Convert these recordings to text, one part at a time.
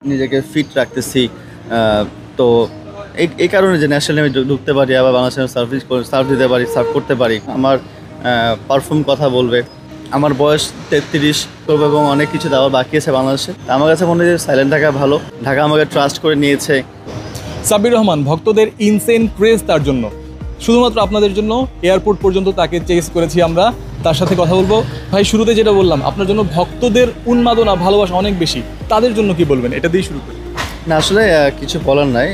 নিজেকে ফিট রাখতেছি। তো এই কারণে যে ন্যাশনালি আমি ঢুকতে পারি, আবার বাংলাদেশে সার্ভ দিতে পারি, সার্ভ করতে পারি, আমার পারফর্ম কথা বলবে। আমার বয়স 33 করবো এবং অনেক কিছু দেওয়ার বাকি আছে বাংলাদেশে। আমার কাছে মনে হয় যে সাইলেন্ট থাকা ভালো। ঢাকা আমাকে ট্রাস্ট করে নিয়েছে। সাব্বির রহমান, ভক্তদের ইনসেন ক্রেজ তার জন্য, শুধুমাত্র আপনাদের জন্য এয়ারপোর্ট পর্যন্ত তাকে চেস করেছি আমরা। তার সাথে কথা বলবো। ভাই, শুরুতে যেটা বললাম, আপনার জন্য ভক্তদের উন্মাদনা, ভালোবাসা অনেক বেশি, তাদের জন্য কি বলবেন? এটা দিয়ে শুরু করি। না, আসলে কিছু বলার নাই।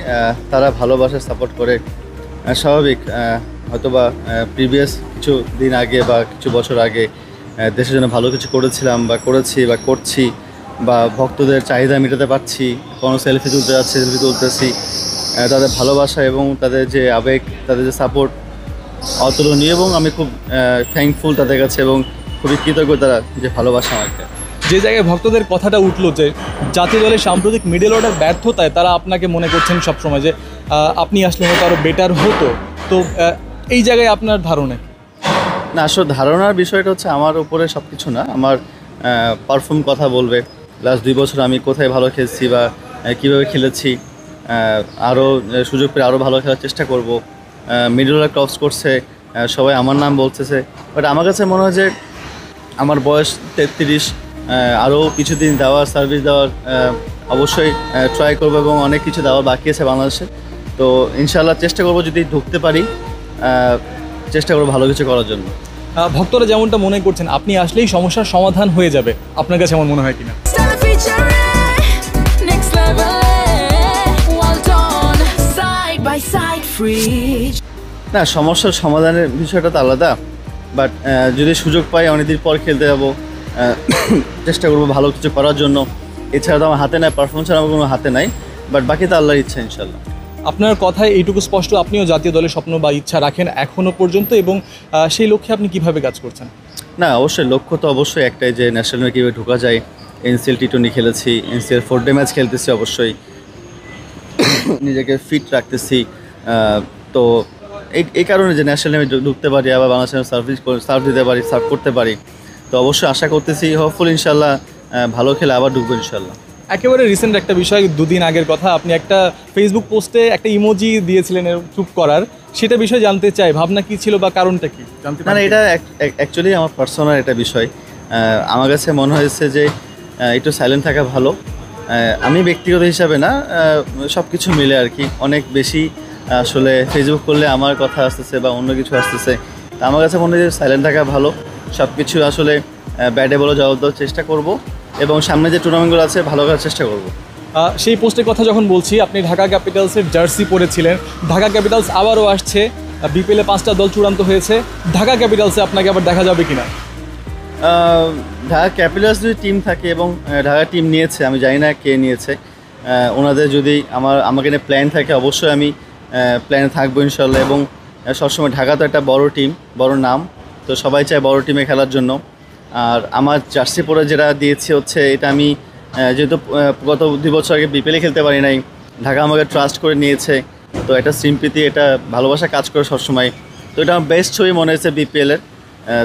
তারা ভালোবাসা সাপোর্ট করে, স্বাভাবিক। হয়তোবা প্রিভিয়াস কিছু দিন আগে বা কিছু বছর আগে দেশের জন্য ভালো কিছু করেছিলাম বা করেছি বা করছি, বা ভক্তদের চাহিদা মেটাতে পারছি, কোনো সেলফি তুলতে যাচ্ছে, সেলফি তুলতেছি। তাদের ভালোবাসা এবং তাদের যে আবেগ, তাদের যে সাপোর্ট অতুলনীয়, এবং আমি খুব থ্যাঙ্কফুল তাদের কাছে এবং খুবই কৃতজ্ঞ তারা যে ভালোবাসা আমাকে। যে জায়গায় ভক্তদের কথাটা উঠলো যে জাতীয় দলের সাম্প্রতিক মিডল অর্ডার ব্যর্থতায় তারা আপনাকে মনে করছেন সবসময় যে আপনি আসলে হয়তো আরও বেটার হতো, তো এই জায়গায় আপনার ধারণা? না, আসলে ধারণার বিষয়টা হচ্ছে আমার উপরে সব কিছু না, আমার পারফর্ম কথা বলবে। লাস্ট 2 বছর আমি কোথায় ভালো খেলছি বা কীভাবে খেলেছি, আরও সুযোগ পেয়ে আরও ভালো খেলার চেষ্টা করব। মিডল অর্ডার ক্রস করছে, সবাই আমার নাম বলতেছে, বাট আমার কাছে মনে হয় যে আমার বয়স 33, আরও কিছুদিন দেওয়ার, সার্ভিস দেওয়ার অবশ্যই ট্রাই করবো এবং অনেক কিছু দেওয়ার বাকি আছে বাংলাদেশে। তো ইনশাআল্লাহ চেষ্টা করবো, যদি ঢুকতে পারি চেষ্টা করবো ভালো কিছু করার জন্য। ভক্তরা যেমনটা মনে করছেন আপনি আসলেই সমস্যার সমাধান হয়ে যাবে, আপনার কাছে এমন মনে হয় কিনা? না, সমস্যার সমাধানের বিষয়টা তো আলাদা, বাট যদি সুযোগ পাই অনেকদিন পর খেলতে যাবো, চেষ্টা করবো ভালো কিছু করার জন্য। এছাড়া তো আমার হাতে নাই, পারফরমেন্স আমার কোনো হাতে নাই, বাট বাকি তো আল্লাহর ইচ্ছা ইনশাল্লাহ। আপনার কথায় এইটুকু স্পষ্ট, আপনিও জাতীয় দলের স্বপ্ন বা ইচ্ছা রাখেন এখনও পর্যন্ত, এবং সেই লক্ষ্যে আপনি কিভাবে কাজ করছেন? না, অবশ্যই লক্ষ্য তো অবশ্যই একটাই, যে ন্যাশনালে কীভাবে ঢোকা যায়। NCL T20 খেলেছি, NCL 4 ডে ম্যাচ খেলতেছি, অবশ্যই নিজেকে ফিট রাখতেছি। তো এই কারণে যে ন্যাশনালি আমি ঢুকতে পারি, আবার বাংলাদেশে সার্ভ দিতে পারি, সার্ভ করতে পারি। তো অবশ্যই আশা করতেছি, হোপফুল ইনশাল্লাহ ভালো খেলে আবার ঢুকবো ইনশাল্লাহ। একেবারে রিসেন্ট একটা বিষয়, 2 দিন আগের কথা, আপনি একটা ফেসবুক পোস্টে একটা ইমোজি দিয়েছিলেন চুপ করার, সেটা বিষয় জানতে চাই, ভাবনা কি ছিল বা কারণটা কি জানতে পারি? না, এটা অ্যাকচুয়ালি আমার পার্সোনাল একটা বিষয়। আমার কাছে মনে হয়েছে যে একটু সাইলেন্ট থাকা ভালো। আমি ব্যক্তিগত হিসাবে না, সব কিছু মিলে আর কি, অনেক বেশি আসলে ফেসবুক করলে আমার কথা আসতেছে বা অন্য কিছু আসতেছে। আমার কাছে মনে হয় যে সাইলেন্ট থাকা ভালো। সব কিছু আসলে ব্যাটে বলে জবাব দেওয়ার চেষ্টা করব এবং সামনে যে টুর্নামেন্টগুলো আছে ভালো করার চেষ্টা করব। সেই পোস্টের কথা যখন বলছি, আপনি ঢাকা ক্যাপিটালসের জার্সি পরেছিলেন। ঢাকা ক্যাপিটালস আবারও আসছে, বিপিএলে 5টা দল চূড়ান্ত হয়েছে। ঢাকা ক্যাপিটালসে আপনাকে আবার দেখা যাবে কিনা? ঢাকা ক্যাপিটালস যদি টিম থাকে এবং ঢাকা টিম নিয়েছে, আমি জানি না কে নিয়েছে, ওনাদের যদি আমাকে নিয়ে প্ল্যান থাকে, অবশ্যই আমি প্ল্যানে থাকবো ইনশাল্লাহ। এবং সবসময় ঢাকা তো একটা বড় টিম, বড় নাম, তো সবাই চায় বড় টিমে খেলার জন্য। আর আমার জার্সি পরে যেটা দিয়েছি হচ্ছে, এটা আমি যেহেতু গত 2 বছর আগে বিপিএলে খেলতে পারি নাই, ঢাকা আমাকে ট্রাস্ট করে নিয়েছে, তো এটা সিম্পিতি, এটা ভালোবাসা কাজ করে সবসময়। তো এটা আমার বেস্ট ছবি মনে হয়েছে বিপিএলের,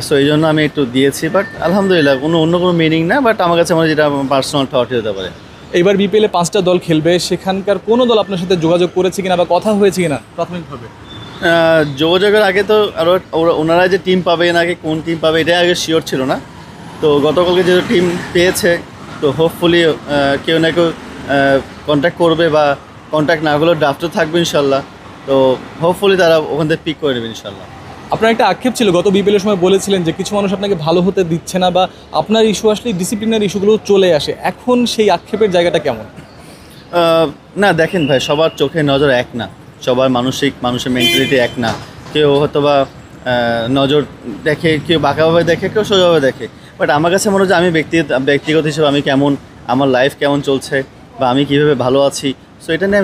সো এই জন্য আমি একটু দিয়েছি। বাট আলহামদুলিল্লাহ, অন্য কোনো মিনিং না, বাট আমার কাছে মনে হয় যেটা আমার পার্সোনাল থট হতে পারে। এইবার বিপিএলে 5টা দল খেলবে, সেখানকার কোনো দল আপনার সাথে যোগাযোগ করেছে কিনা বা কথা হয়েছে কিনা প্রাথমিকভাবে? যোগাযোগের আগে তো আরও ওনারা যে টিম পাবে, নাকি কোন টিম পাবে এটা আগে শিওর ছিল না। তো গতকালকে যেহেতু টিম পেয়েছে, তো হোপফুলি কেউ না কেউ কন্ট্যাক্ট করবে, বা কন্ট্যাক্ট না হলেও ড্রাফটও থাকবে ইনশাল্লাহ। তো হোপফুলি তারা ওখান থেকে পিক করে নেবে ইনশাল্লাহ। আপনার একটা আক্ষেপ ছিল, গত বিপিএলের সময় বলেছিলেন যে কিছু মানুষ আপনাকে ভালো হতে দিচ্ছে না, বা আপনার ইস্যু আসলেই ডিসিপ্লিনারি ইস্যুগুলো চলে আসে। এখন সেই আক্ষেপের জায়গাটা কেমন? না, দেখেন ভাই, সবার চোখে নজর এক না, সবার মানুষের মেন্টালিটি এক না। কেউ হয়তো বা নজর দেখে, কেউ বাঁকাভাবে দেখে, কেউ সোজাভাবে দেখে। বাট আমার কাছে মনে হচ্ছে আমি ব্যক্তিগত হিসেবে আমি কেমন, আমার লাইফ কেমন চলছে, বা আমি কীভাবে ভালো আছি, সো এটা নিয়ে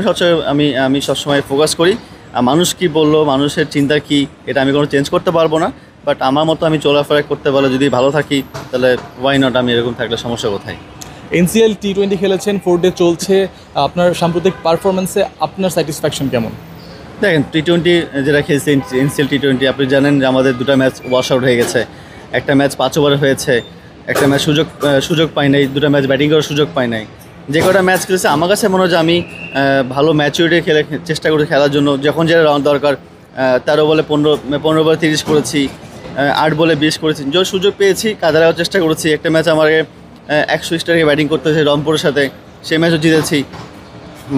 আমি সবসময় ফোকাস করি। আর মানুষ কী বললো, মানুষের চিন্তা কী, এটা আমি কোনো চেঞ্জ করতে পারবো না। বাট আমার মতো আমি চলাফেরা করতে পারলে, যদি ভালো থাকি, তাহলে ওয়াই নট, আমি এরকম থাকলে সমস্যা কোথায়? NCL T20 খেলেছেন, 4 ডে চলছে, আপনার সাম্প্রতিক পারফরমেন্সে আপনার স্যাটিসফ্যাকশন কেমন? দেখেন, T20 যেটা খেলছে, NCL T20, আপনি জানেন যে আমাদের 2টা ম্যাচ ওয়াশ আউট হয়ে গেছে। একটা ম্যাচ 5 ওভারে হয়েছে, একটা ম্যাচ সুযোগ পাই নাই, 2টা ম্যাচ ব্যাটিং করার সুযোগ পাই নাই। যে কটা ম্যাচ খেলেছে আমার কাছে মনে হয় যে আমি ভালো ম্যাচুরিটি খেলে চেষ্টা করি খেলার জন্য, যখন যেটা রাউন্ড দরকার 13 বলে 15 বলে 30 করেছি, 8 বলে 20 করেছি, যে সুযোগ পেয়েছি কাজে লাগার চেষ্টা করেছি। একটা ম্যাচ আমাকে 100 স্টারকে ব্যাটিং করতে হয়েছে রংপুরের সাথে, সেই ম্যাচও জিতেছি।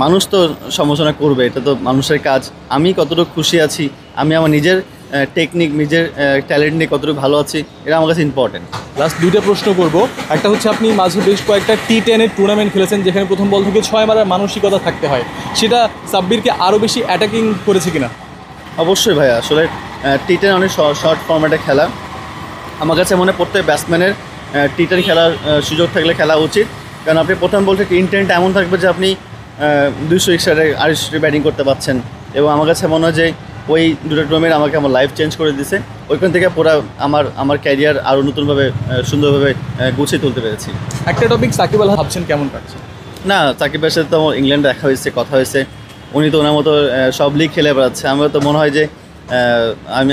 মানুষ তো সমালোচনা করবে, এটা তো মানুষের কাজ। আমি কতটুকু খুশি আছি, আমি আমার নিজের টেকনিক, নিজের ট্যালেন্ট নিয়ে কতটুকু ভালো আছি, এটা আমার কাছে ইম্পর্টেন্ট। লাস্ট দুইটা প্রশ্ন করব। একটা হচ্ছে আপনি মাঝে বেশ কয়েকটা T10 এর টুর্নামেন্ট খেলেছেন যেখানে প্রথম বল থেকে 6 মারার মানসিকতা থাকতে হয়, সেটা সাব্বিরকে আরও বেশি অ্যাটাকিং করেছে কিনা? অবশ্যই ভাইয়া, আসলে T10 অনেক শর্ট ফরম্যাটে খেলা। আমার কাছে মনে হয় প্রত্যেক ব্যাটসম্যানের T10 খেলার সুযোগ থাকলে খেলা উচিত, কারণ আপনি প্রথম বল থেকে ইন্টেন্ট এমন থাকবে যে আপনি 200 স্টারে 250 ব্যাটিং করতে পারছেন। এবং আমার কাছে মনে হয় যে ওই দুটো টুর্নামেন্ট আমাকে আমার লাইফ চেঞ্জ করে দিয়েছে। ওইখান থেকে পুরো আমার ক্যারিয়ার আরও নতুনভাবে সুন্দরভাবে গুছিয়ে তুলতে পেরেছি। একটা টপিক, সাকিব আল ভাবছেন কেমন কাটছে? না, সাকিবের সাথে তো আমার ইংল্যান্ডে দেখা হয়েছে, কথা হয়েছে। উনি তো ওনার মতো সব লিগ খেলে বেড়াচ্ছে। আমার তো মনে হয় যে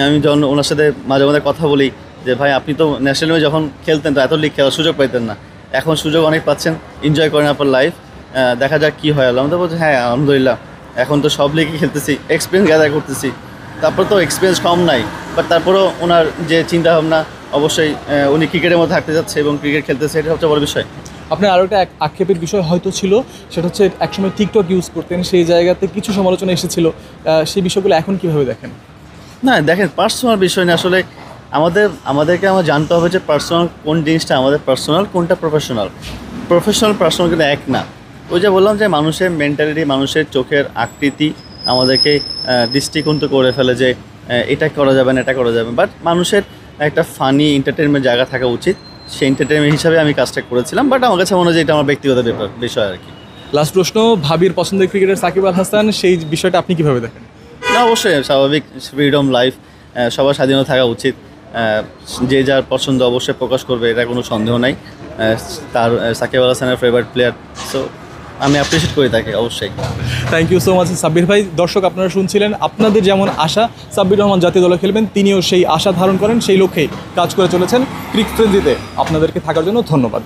আমি যখন ওনার সাথে মাঝে মাঝে কথা বলি যে ভাই আপনি তো ন্যাশনাল টিমে যখন খেলতেন তো এত লিগ খেলার সুযোগ পাইতেন না, এখন সুযোগ অনেক পাচ্ছেন, এনজয় করেন আপনার লাইফ, দেখা যাক কী হয়। আমি তো বলছি হ্যাঁ আলহামদুলিল্লাহ, এখন তো সব লিগে খেলতেছি, এক্সপিরিয়েন্স গ্যাদার করতেছি। তারপর তো এক্সপিরিয়েন্স কম নাই, বাট তারপরেও ওনার যে চিন্তাভাবনা, অবশ্যই উনি ক্রিকেটের মধ্যে থাকতে যাচ্ছে এবং ক্রিকেট খেলতেছে, এটা সবচেয়ে বড় বিষয়। আপনার আরও একটা আক্ষেপের বিষয় হয়তো ছিল, সেটা হচ্ছে একসময় টিকটক ইউজ করতেন, সেই জায়গাতে কিছু সমালোচনা এসেছিল, সেই বিষয়গুলো এখন কীভাবে দেখেন? না দেখেন, পার্সোনাল বিষয় না, আসলে আমাদেরকে জানতে হবে যে পার্সোনাল কোন জিনিসটা আমাদের পার্সোনাল, কোনটা প্রফেশনাল। পার্সোনাল কিন্তু এক না। ওই যে বললাম যে মানুষের মেন্টালিটি, মানুষের চোখের আকৃতি আমাদেরকে দৃষ্টিকোণ করে ফেলে যে এটা করা যাবে না, এটা করা যাবে। বাট মানুষের একটা ফানি এন্টারটেনমেন্ট জায়গা থাকা উচিত, সেই এন্টারটেনমেন্ট হিসাবে আমি কাজটা করেছিলাম। বাট আমার কাছে মনে হয় যে এটা আমার ব্যক্তিগত বিষয় আর কি। লাস্ট প্রশ্ন, ভাবির পছন্দের ক্রিকেটার সাকিব আল হাসান, সেই বিষয়টা আপনি কীভাবে দেখেন? না অবশ্যই স্বাভাবিক, ফ্রিডম লাইফ, সবার স্বাধীনতা থাকা উচিত। যে যার পছন্দ অবশ্যই প্রকাশ করবে, এটা কোনো সন্দেহ নাই। তার সাকিব আল হাসানের ফেভারিট প্লেয়ার, সো আমি অ্যাপ্রিসিয়েট করি তাকে অবশ্যই। Thank you so much Sabbir ভাই। দর্শক আপনারা শুনছিলেন, আপনাদের যেমন আশা সাব্বির রহমান জাতীয় দলে খেলবেন, তিনিও সেই আশা ধারণ করেন, সেই লক্ষ্যেই কাজ করে চলেছেন ক্রিক ফ্রেন্ডজিতে। আপনাদেরকে থাকার জন্য ধন্যবাদ।